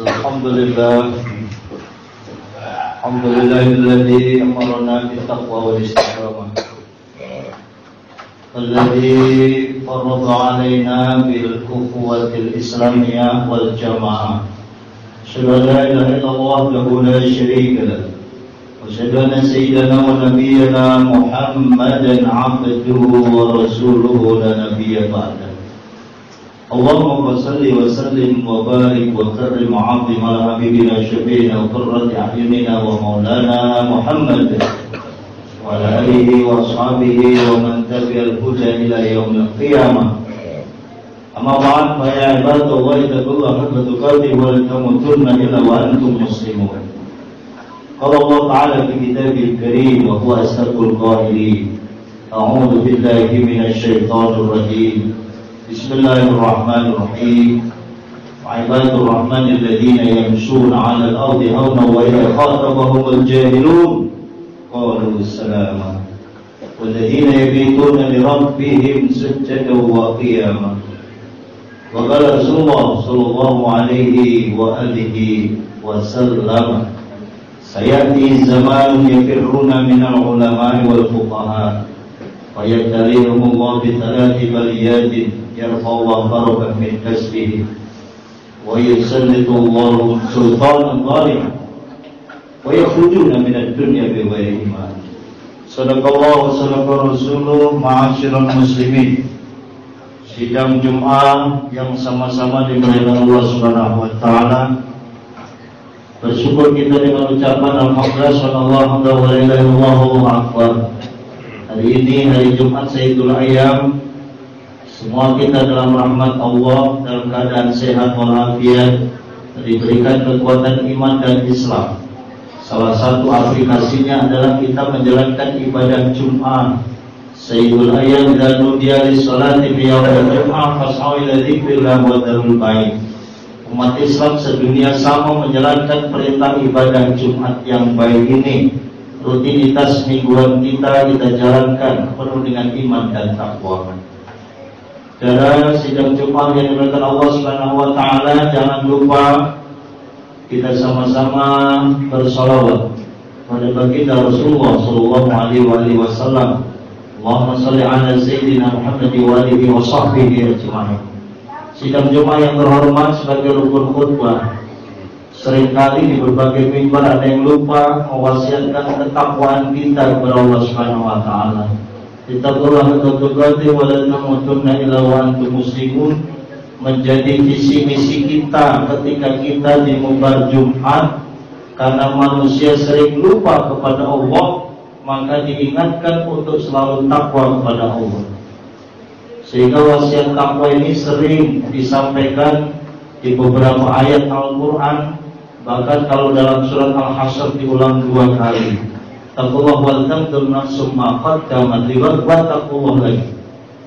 Alhamdulillah alladzi amarna bittaqwa wal istiqamah alladzi farada 'alaina bil ukhuwatil islamiyah wal jamaah. Asyhadu an la ilaha illallah wahdahu la syarika lahu wa asyhadu anna sayyidana wa nabiyyana Muhammadan 'abduhu wa rasuluhu la nabiyya ba'dahu. Allahumma salli wa sallim wa barik wa karrim wa 'azzim ala habibina syafi'ina wa qurrati a'yunina wa maulana Muhammad wa ala alihi wa ashabihi wa man tabi'al huda ila yaumil qiyamah. Amma ba'd, fa ya ibadallah ittaqullaha haqqa tuqatih wa la tamutunna illa wa antum muslimun. Qala Allah ta'ala fi kitabil karim wa huwa asdaqul qailin. A'udzu billahi minasy syaithanir rajim. Bismillahirrahmanirrahim. Ibadur rahmanil ladzina yamshuna 'alal ardi hawna wa idza khatabahumul jahilun qalu salama. Wal ladzina yabituna li rabbihim sujadan wa qiyama. Wa qala Rasulullah sallallahu alaihi wa alihi wa sallam, sayati zamanun yafirruna minal ulama'i wal fuqaha wa yabtalihumullahu bi thalathi baliyatin yarfa'ullahu barakan min kasbihi wa yusallitullahu sultanan zaliman wa yakhrujuna minad dunya bi ghairi iman. Sadaqallahu wa sadaqa rasuluh. Ma'asyiral muslimin, sidang Jumat yang sama-sama dimuliakan Allah Subhanahu wa taala. Bersyukur kita dengan ucapan alhamdulillah sallallahu alaihi wa sallam, Allahu akbar. Hari ini hari Jumat Sayyidul Ayyam. Semua kita dalam rahmat Allah, dalam keadaan sehat walafiat, diberikan kekuatan iman dan Islam. Salah satu aplikasinya adalah kita menjalankan ibadah Jumat. Sayyidul Ayyam dan nudiya lis-salati fi yaumil Jum'ah fas'au ila dzikrillah wa dzarul bait. Umat Islam sedunia sama menjalankan perintah ibadah Jumat yang baik ini. Rutinitas mingguan kita jalankan penuh dengan iman dan takwa. Dalam sidang Jumat yang dimuliakan Allah Subhanahu wa taala, jangan lupa kita sama-sama bersalawat pada baginda Rasulullah sallallahu alaihi wasallam. Allahumma shalli ala sayyidina Muhammad wa alihi wa sahbihi ajma'in. Sidang Jumat yang terhormat sebagai rukun khutbah, seringkali di berbagai mimbar ada yang lupa mewasiatkan ketakwaan kita kepada Allah Subhanahu wa taala. Ittaqullah haqqa tuqatih wa la tamutunna illa wa antum muslimun menjadi visi misi kita ketika kita di mimbar Jumat. Karena manusia sering lupa kepada Allah, maka diingatkan untuk selalu takwa kepada Allah. Sehingga wasiat takwa ini sering disampaikan di beberapa ayat Al-Quran. Bahkan kalau dalam surat Al-Hasyr diulang 2 kali. Taqullah wal tanzur nafsum ma qaddamat liwat wa taqullah lagi.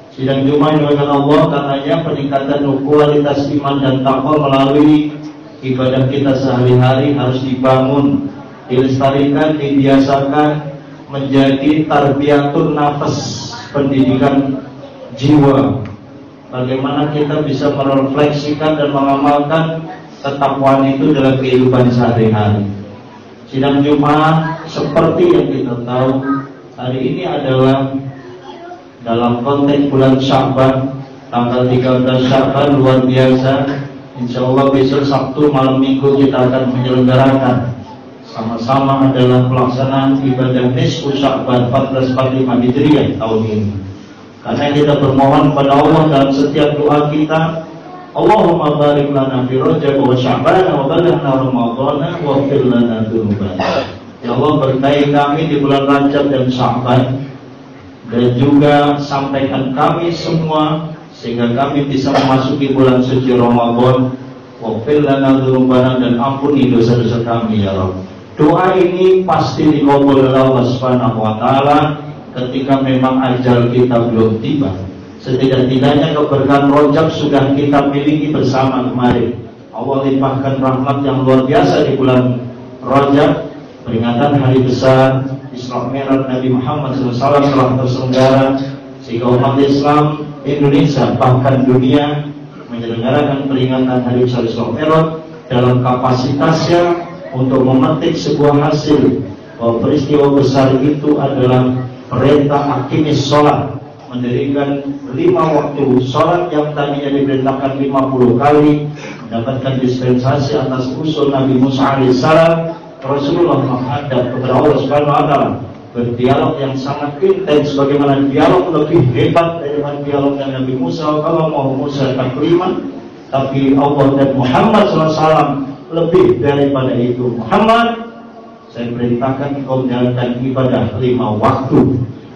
Sidang Jumat dengan Allah, karenanya peningkatan kualitas iman dan takwa melalui ibadah kita sehari-hari harus dibangun, dilestarikan, dibiasakan menjadi tarbiyatun nafas, pendidikan jiwa. Bagaimana kita bisa merefleksikan dan mengamalkan ketakwaan itu dalam kehidupan sehari-hari. Sidang Jumat seperti yang kita tahu, hari ini adalah dalam konteks bulan Sya'ban, tanggal 13 Sya'ban, luar biasa. Insya Allah besok Sabtu malam Minggu kita akan menyelenggarakan sama-sama adalah pelaksanaan ibadah nisfu Sya'ban 1445 Hijriah tahun ini. Karena kita bermohon kepada Allah dalam setiap doa kita, Allahumma barik lana fi Rajab wa Sya'ban wa balighna Ramadhana wa ighfir lana dzunubana. Ya Allah, berkahi kami di bulan Rajab dan Sya'ban, dan juga sampaikan kami semua sehingga kami bisa memasuki bulan suci Ramadan. Wa ighfir lana dzunubana, dan ampuni dosa-dosa kami ya Rabb. Doa ini pasti dikabul oleh Allah Subhanahu wa taala ketika memang ajal kita belum tiba. Setidak-tidaknya keberkahan Rajab sudah kita miliki bersama kemarin. Allah limpahkan rahmat yang luar biasa di bulan Rajab. Peringatan hari besar Isra Mi'raj Nabi Muhammad SAW telah terselenggara, sehingga umat Islam Indonesia bahkan dunia menyelenggarakan peringatan hari besar Isra Mi'raj dalam kapasitasnya untuk memetik sebuah hasil bahwa peristiwa besar itu adalah perintah akimis sholat, mendirikan 5 waktu sholat yang tadinya diperintahkan 50 kali, mendapatkan dispensasi atas usul Nabi Musa alaihissalam. Rasulullah menghadap kepada Allah Subhanahu wa taala, berdialog yang sangat intens, bagaimana dialog lebih hebat daripada dialog dengan Nabi Musa. Kalau mau Musa takliman, tapi Allah dan Muhammad SAW lebih daripada itu. Muhammad, saya perintahkan engkau menjalankan ibadah 5 waktu,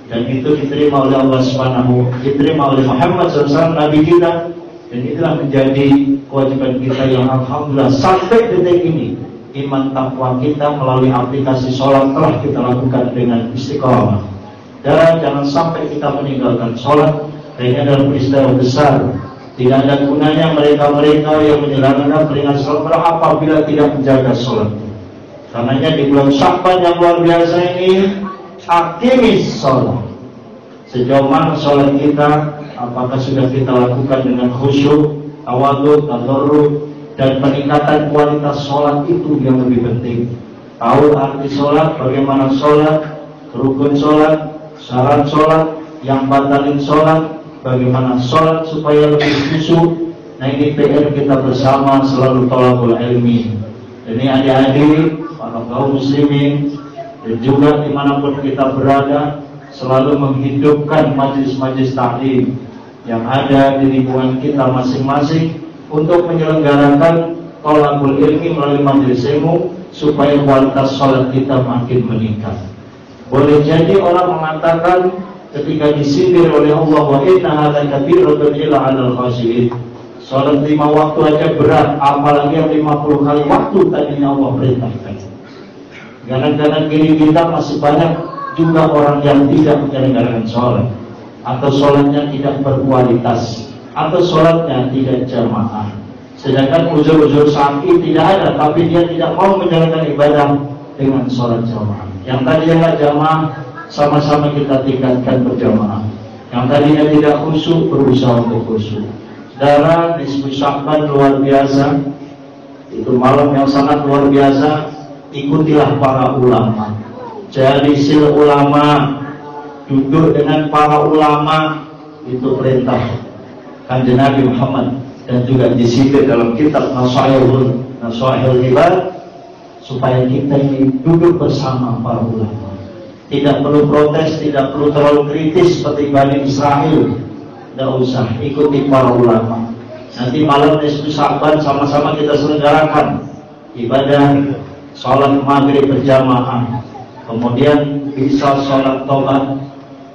dan itu diterima oleh Allah Subhanahu, diterima oleh Muhammad SAW, Nabi kita, dan itulah menjadi kewajiban kita yang alhamdulillah sampai detik ini. Iman takwa kita melalui aplikasi sholat telah kita lakukan dengan istiqomah, dan jangan sampai kita meninggalkan sholat. Dan ini adalah peristiwa besar. Tidak ada gunanya mereka-mereka yang menyelenggarakan peringatan sholat apabila tidak menjaga sholat. Karenanya di bulan Sya'ban yang luar biasa ini, akimis sholat. Sejauh mana sholat kita, apakah sudah kita lakukan dengan khusyuk, tawadhu, tadarruf, dan peningkatan kualitas sholat itu yang lebih penting. Tahu arti sholat, bagaimana sholat, rukun sholat, syarat sholat, yang batalin sholat, bagaimana sholat supaya lebih khusyuk. Nah, ini PR kita bersama, selalu thalabul ilmi. Ini adik-adik, para kaum muslimin, dan juga dimanapun kita berada, selalu menghidupkan majlis-majlis taklim yang ada di lingkungan kita masing-masing untuk menyelenggarakan thalabul ilmi melalui majelis ilmu supaya kualitas sholat kita makin meningkat. Boleh jadi orang mengatakan ketika disindir oleh Allah, wa inna hadza kabiratun illa 'alal khashiyin, sholat 5 waktu aja berat, apalagi yang 50 kali waktu tadinya Allah perintahkan. Kadang-kadang gini kita masih banyak juga orang yang tidak menjalankan sholat, atau sholatnya tidak berkualitas, atau sholatnya tidak jamaah. Sedangkan uzur-uzur syar'i tidak ada, tapi dia tidak mau menjalankan ibadah dengan sholat jamaah. Yang tadinya jamaah, sama-sama kita tingkatkan berjamaah. Yang tadinya tidak khusyuk, berusaha untuk khusyuk. Saudara, nisfu Sya'ban luar biasa, itu malam yang sangat luar biasa. Ikutilah para ulama, jadi sil ulama, duduk dengan para ulama, itu perintah Kanjeng Nabi Muhammad, dan juga disebut dalam kitab Nasaihul Ibad, supaya kita ini duduk bersama para ulama. Tidak perlu protes, tidak perlu terlalu kritis seperti Bani Israel. Tidak usah, ikuti para ulama. Nanti malam nisfu Sya'ban sama-sama kita selenggarakan ibadah sholat maghrib berjamaah, kemudian bisa sholat tobat,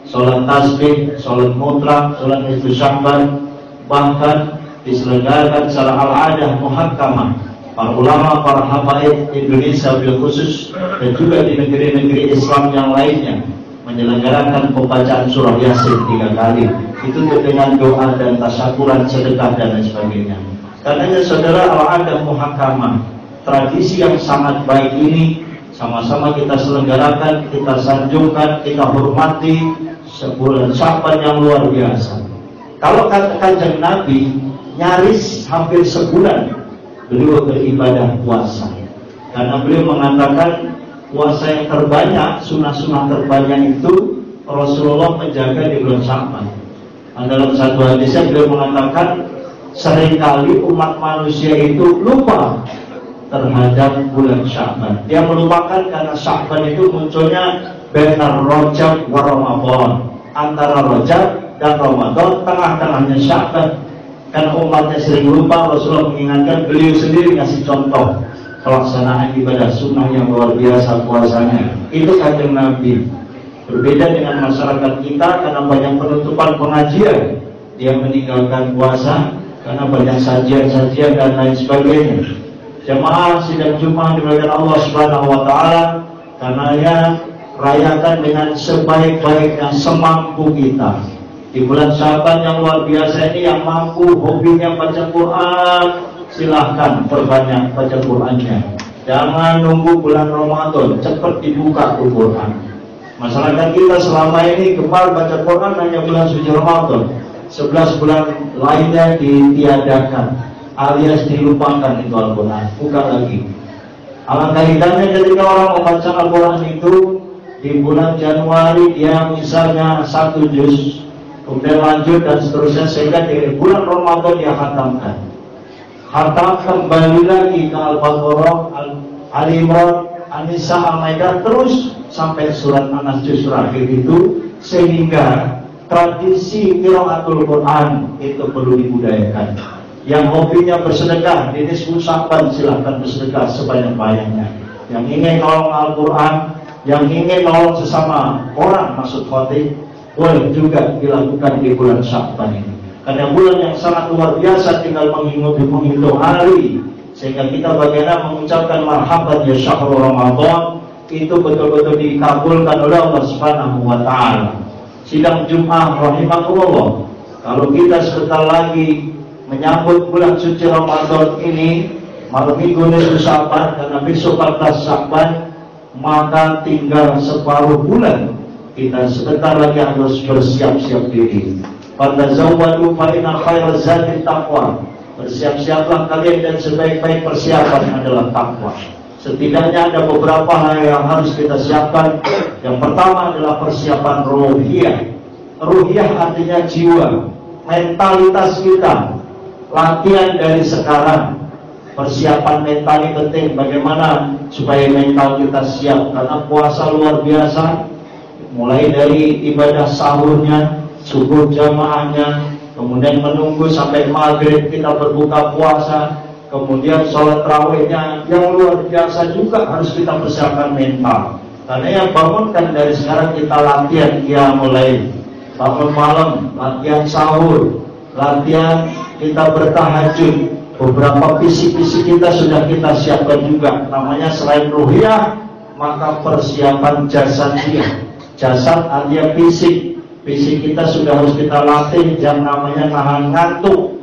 sholat tasbih, sholat mutlak, sholat nisfu Sya'ban, bahkan diselenggarakan secara al-adah muhakkamah. Para ulama, para habaib Indonesia bil khusus, dan juga di negeri-negeri Islam yang lainnya menyelenggarakan pembacaan surah Yasin 3 kali. Itu dengan doa dan tasyakuran, sedekah dan lain sebagainya. Karena saudara, al-adah muhakkamah, tradisi yang sangat baik ini sama-sama kita selenggarakan, kita sanjungkan, kita hormati sebulan Sya'ban yang luar biasa. Kalau kata Kanjeng Nabi, nyaris hampir sebulan beliau beribadah puasa, karena beliau mengatakan puasa yang terbanyak, sunnah-sunnah terbanyak itu Rasulullah menjaga di bulan Sya'ban. Dalam satu hadisnya beliau mengatakan seringkali umat manusia itu lupa terhadap bulan Sya'ban. Dia melupakan karena Sya'ban itu munculnya benar Rajab wa Ramadan, antara Rajab dan Ramadan, tengah-tengahnya Sya'ban. Karena umatnya sering lupa, Rasulullah mengingatkan, beliau sendiri ngasih contoh pelaksanaan ibadah sunnah yang luar biasa puasanya. Itu Kanjeng Nabi. Berbeda dengan masyarakat kita, karena banyak penutupan pengajian, dia meninggalkan puasa karena banyak sajian-sajian dan lain sebagainya. Jemaah sidang Jumat dimuliakan Allah Subhanahu wa taala, karenanya rayakan dengan sebaik-baiknya semampu kita. Di bulan Sya'ban yang luar biasa ini, yang mampu hobinya baca Quran, silahkan perbanyak baca Qurannya. Jangan nunggu bulan Ramadan, cepat dibuka Quran. Masyarakat kita selama ini gemar baca Quran hanya bulan suci Ramadan. 11 bulan lainnya ditiadakan. alias dilupakan itu Al-Quran. Buka lagi. Alangkah indahnya ketika orang membaca Al-Quran itu di bulan Januari dia misalnya 1 juz, kemudian lanjut dan seterusnya, sehingga di bulan Ramadan dia khatamkan. Khatam kembali lagi ke Al-Baqarah, Al-Imran, An-Nisa, Al-Maidah, terus sampai surat An-Nas juz terakhir itu, sehingga tradisi qiraatul Quran itu perlu dibudayakan. Yang hobinya bersedekah di nisfu Sya'ban silahkan bersedekah sebanyak-banyaknya. Yang ingin nolong Al-Quran, yang ingin nolong sesama orang maksud khotib, boleh juga dilakukan di bulan Sya'ban ini. Karena bulan yang sangat luar biasa, tinggal menghitung hari, sehingga kita bagaimana mengucapkan marhaban ya syahrul Ramadan itu betul-betul dikabulkan oleh Allah Subhanahu wa Ta'ala. Sidang Jum'ah rahimahullah, kalau kita sebentar lagi menyambut bulan suci Ramadan ini, malam minggu nisfu Sya'ban, karena besok 14 Sya'ban, maka tinggal separuh bulan. Kita sebentar lagi harus bersiap-siap diri. Fatazawwadu fa inna khairaz zadi taqwa. Bersiap-siaplah kalian dan sebaik-baik persiapan adalah takwa. Setidaknya ada beberapa hal yang harus kita siapkan. Yang pertama adalah persiapan ruhiyah. Ruhiyah artinya jiwa, mentalitas kita. Latihan dari sekarang. Persiapan mental ini penting. Bagaimana supaya mental kita siap? Karena puasa luar biasa. Mulai dari ibadah sahurnya, subuh jamaahnya, kemudian menunggu sampai maghrib kita berbuka puasa, kemudian sholat tarawihnya yang luar biasa juga harus kita persiapkan mental. Karena yang bangunkan dari sekarang kita latihan mulai bangun malam, latihan sahur, latihan kita bertahajud. Beberapa fisik-fisik kita sudah kita siapkan juga. Namanya selain ruhiyah, maka persiapan jasadiyah. Jasad artinya fisik. Fisik kita sudah harus kita latih, yang namanya nahan ngantuk.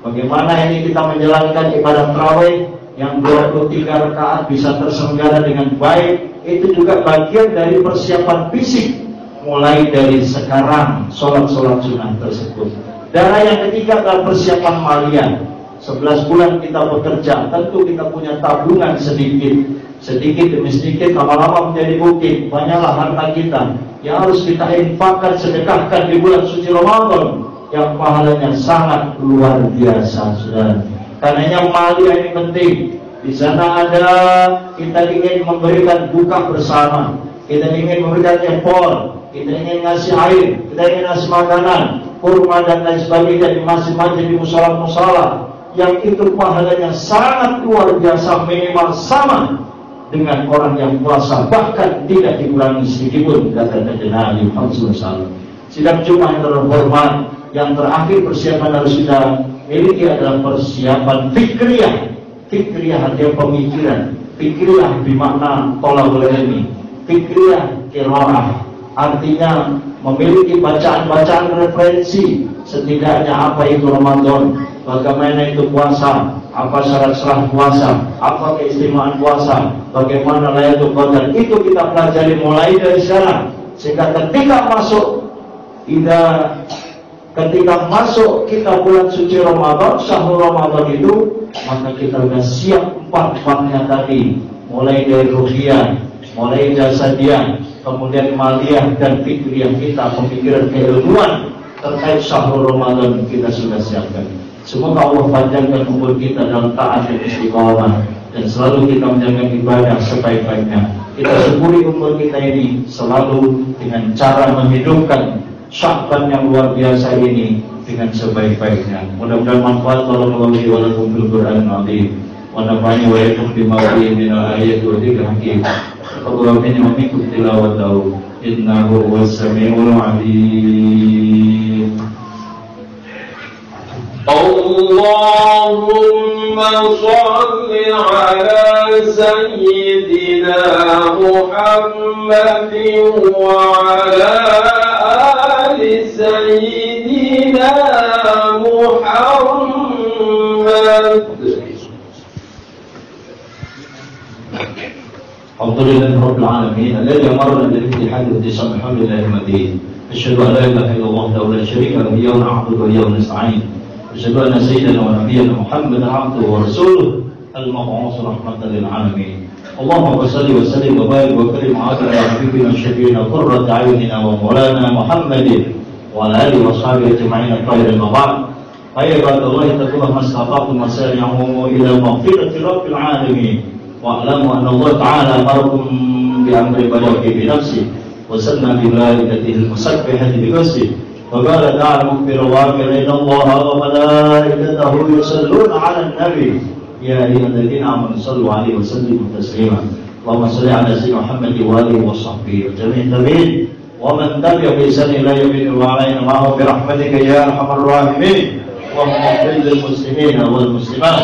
Bagaimana ini kita menjalankan ibadah tarawih yang 23 rakaat bisa terselenggara dengan baik. Itu juga bagian dari persiapan fisik. Mulai dari sekarang sholat-sholat sunnah tersebut. Dan yang ketiga adalah persiapan malian. 11 bulan kita bekerja, tentu kita punya tabungan sedikit demi sedikit, lama-lama menjadi bukit. Banyaklah harta kita yang harus kita infakkan, sedekahkan di bulan suci Ramadan, yang pahalanya sangat luar biasa, saudara. Karenanya malia ini penting. Di sana ada kita ingin memberikan buka bersama, kita ingin memberikan empol, kita ingin ngasih air, kita ingin ngasih makanan, kurma dan lain sebagainya di masjid-masjid, di musola-musola, yang itu pahalanya sangat luar biasa, minimal sama dengan orang yang puasa, bahkan tidak dikurangi sedikitpun, kata Nabi Muhammad SAW. Sidang Jumat yang terhormat, yang terakhir persiapan harus kita miliki adalah persiapan fikriyah. Fikriyah artinya pemikiran. Fikriyah bermakna tolabul ilmi. Fikriyah qiraah artinya memiliki bacaan-bacaan referensi. Setidaknya apa itu Ramadan, bagaimana itu puasa, apa syarat-syarat puasa, apa keistimewaan puasa, bagaimana Lailatul Qadar. Itu kita pelajari mulai dari sekarang, sehingga ketika masuk kita bulan suci Ramadan, syahrul Ramadan itu, maka kita sudah siap empat-empatnya tadi, mulai dari ruhiyah, mulai jasadiyah, kemudian maliyah dan fikriyah kita, pemikiran keilmuan terkait syahrul Ramadan kita sudah siapkan. Semoga Allah panjangkan umur kita dalam taat dan istiqamah, dan selalu kita menjaga ibadah sebaik-baiknya. Kita syukuri umur kita ini selalu dengan cara menghidupkan Sya'ban yang luar biasa ini dengan sebaik-baiknya. Mudah-mudahan manfaat warahmatullahi wabarakatuh bil Qur'an azim. Wa nafa'ani wa iyyakum bima fihi min al-ayati wa dzikril hakim. Allahumma inni wa minkum tilawatahu innahu huwas samiul 'alim. Allahumma shalli ala sayyidina Muhammadin wa ala ali sayyidina Muhammad. Alhamdulillah Rabbil Alamin alladzi amarna bil ittihad wa ittisam alhamdulillahil madid. Asyhadu an la ilaha illallah wa la syarika lahu wa na'budu wa nasta'in. أشهد أن سيدنا ونبينا محمدا عبده ورسوله المبعوث رحمة للعالمين. اللهم صل وسلم وبارك وكرم على حبيبنا الشفيعنا قرة أعيننا ومولانا محمد وعلى آله وصحبه أجمعين الطاهرين وبعد. عباد الله اتقوا الله ما استطعتم وسارعوا إلى مغفرة رب العالمين واعلموا أن الله تعالى أمركم بأمر بدأ بنفسه وسنى بملائكته المسبحة بقصده وقال تعالى مخبرا وآمرا إن الله وملائكته يصلون على النبي يا أيها الذين آمنوا صلوا عليه وسلموا تسليما. اللهم صل على سيدنا محمد وآله وصحبه وجميع التابعين ومن تبع بإحسان إلى يوم الدين وعلينا معهم برحمتك يا أرحم الراحمين. اللهم اغفر للمسلمين والمسلمات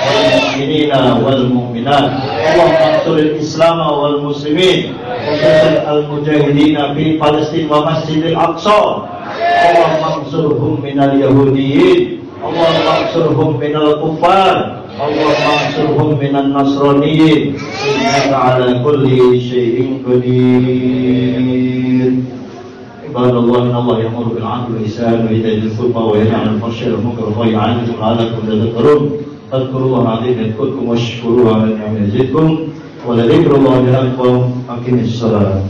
والمؤمنين والمؤمنات. اللهم انصر الإسلام والمسلمين وانصر المجاهدين في فلسطين ومسجد الأقصى. اللهم انصرهم من اليهوديين. اللهم انصرهم من الكفار. اللهم انصرهم من النصرانيين إنك على كل شيء قدير. عباد الله إن الله يأمر بالعدل والإحسان وإيتاء ذي القربى وينهى عن الفحشاء والمنكر والبغي يعظكم لعلكم تذكرون. فاذكروا الله العظيم يذكركم واشكروه على نعمه يزدكم ولذكر الله أكبر. أقم الصلاة.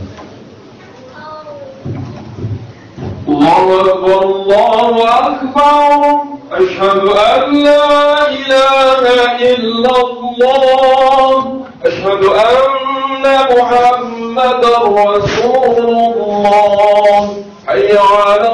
الله أكبر الله أكبر. أشهد أن لا إله إلا الله. أشهد أن محمدا رسول الله. حي على